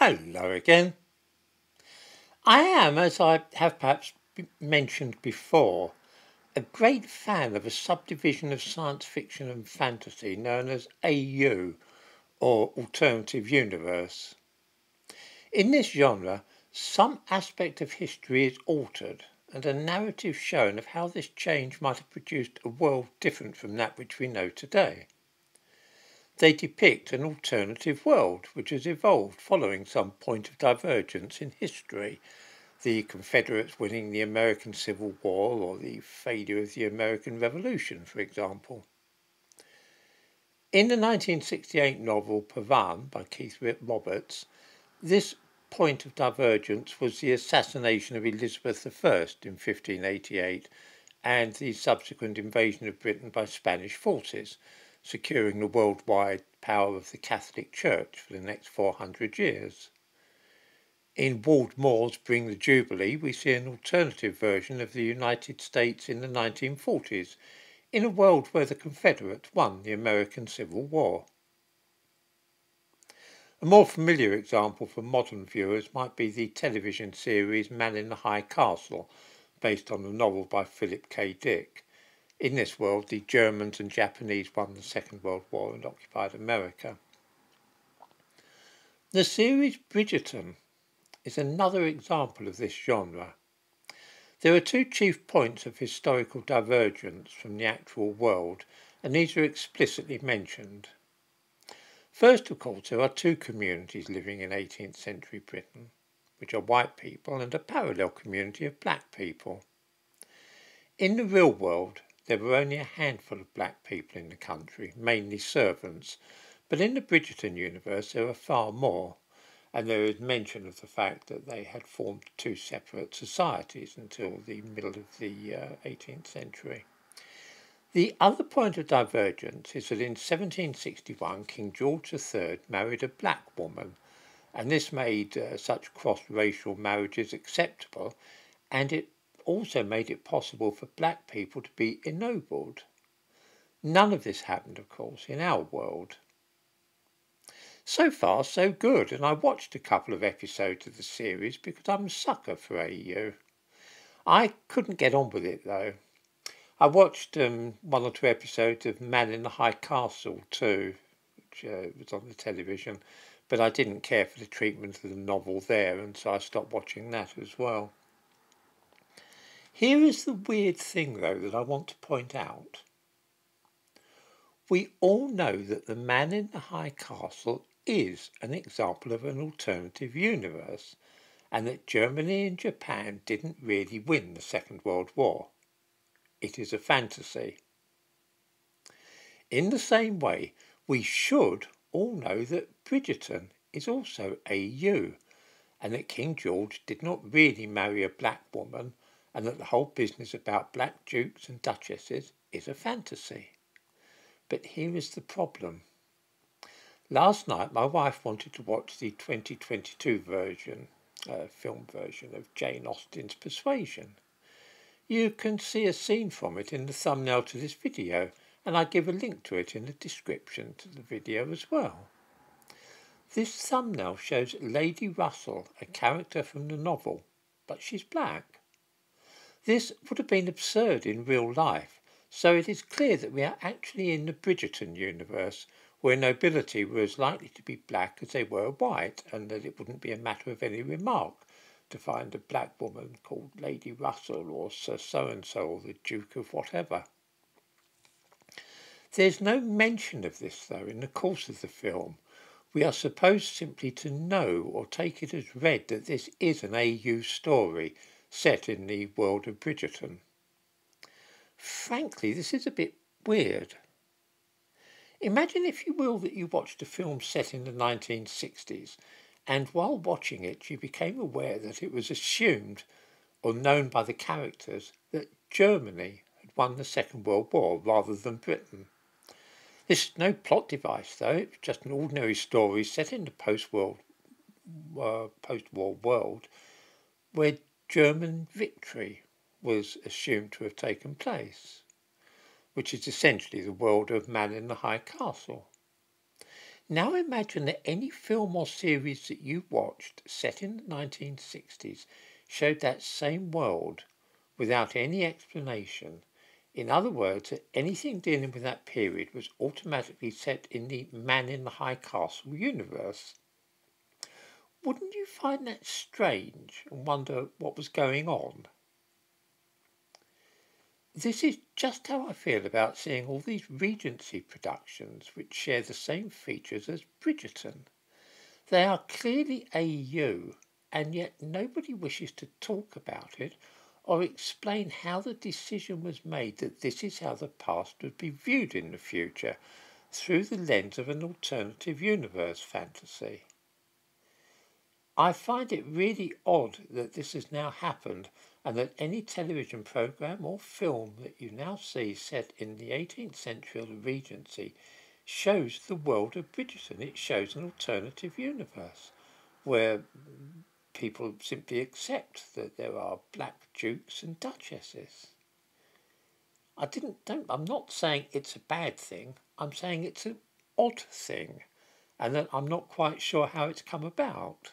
Hello again. I am, as I have perhaps mentioned before, a great fan of a subdivision of science fiction and fantasy known as AU, or Alternative Universe. In this genre, some aspect of history is altered and a narrative shown of how this change might have produced a world different from that which we know today. They depict an alternative world which has evolved following some point of divergence in history, the Confederates winning the American Civil War or the failure of the American Revolution, for example. In the 1968 novel Pervasive by Keith Roberts, this point of divergence was the assassination of Elizabeth I in 1588 and the subsequent invasion of Britain by Spanish forces, securing the worldwide power of the Catholic Church for the next 400 years. In Ward Moore's Bring the Jubilee, we see an alternative version of the United States in the 1940s, in a world where the Confederates won the American Civil War. A more familiar example for modern viewers might be the television series Man in the High Castle, based on a novel by Philip K. Dick. In this world, the Germans and Japanese won the Second World War and occupied America. The series Bridgerton is another example of this genre. There are two chief points of historical divergence from the actual world, and these are explicitly mentioned. First, of course, there are two communities living in 18th century Britain, which are white people and a parallel community of black people. In the real world, there were only a handful of black people in the country, mainly servants, but in the Bridgerton universe there are far more, and there is mention of the fact that they had formed two separate societies until the middle of the 18th century. The other point of divergence is that in 1761 King George III married a black woman, and this made such cross-racial marriages acceptable, and it also made it possible for black people to be ennobled. None of this happened, of course, in our world. So far, so good, and I watched a couple of episodes of the series because I'm a sucker for AU. I couldn't get on with it, though. I watched one or two episodes of Man in the High Castle too, which was on the television, but I didn't care for the treatment of the novel there, and so I stopped watching that as well. Here is the weird thing, though, that I want to point out. We all know that the Man in the High Castle is an example of an alternative universe, and that Germany and Japan didn't really win the Second World War. It is a fantasy. In the same way, we should all know that Bridgerton is also AU, and that King George did not really marry a black woman, and that the whole business about black dukes and duchesses is a fantasy. But here is the problem. Last night my wife wanted to watch the 2022 film version of Jane Austen's Persuasion. You can see a scene from it in the thumbnail to this video, and I give a link to it in the description to the video as well. This thumbnail shows Lady Russell, a character from the novel, but she's black. This would have been absurd in real life, so it is clear that we are actually in the Bridgerton universe, where nobility were as likely to be black as they were white, and that it wouldn't be a matter of any remark to find a black woman called Lady Russell or Sir So-and-so or the Duke of whatever. There's no mention of this, though, in the course of the film. We are supposed simply to know or take it as read that this is an AU story set in the world of Bridgerton. Frankly, this is a bit weird. Imagine, if you will, that you watched a film set in the 1960s, and while watching it you became aware that it was assumed or known by the characters that Germany had won the Second World War rather than Britain. This is no plot device, though. It's just an ordinary story set in the post-war world where German victory was assumed to have taken place, which is essentially the world of Man in the High Castle. Now imagine that any film or series that you watched set in the 1960s showed that same world without any explanation. In other words, that anything dealing with that period was automatically set in the Man in the High Castle universe. Wouldn't you find that strange and wonder what was going on? This is just how I feel about seeing all these Regency productions which share the same features as Bridgerton. They are clearly AU, and yet nobody wishes to talk about it or explain how the decision was made that this is how the past would be viewed in the future through the lens of an alternative universe fantasy. I find it really odd that this has now happened and that any television programme or film that you now see set in the 18th century or the Regency shows the world of Bridgerton. It shows an alternative universe where people simply accept that there are black dukes and duchesses. I'm not saying it's a bad thing. I'm saying it's an odd thing and that I'm not quite sure how it's come about.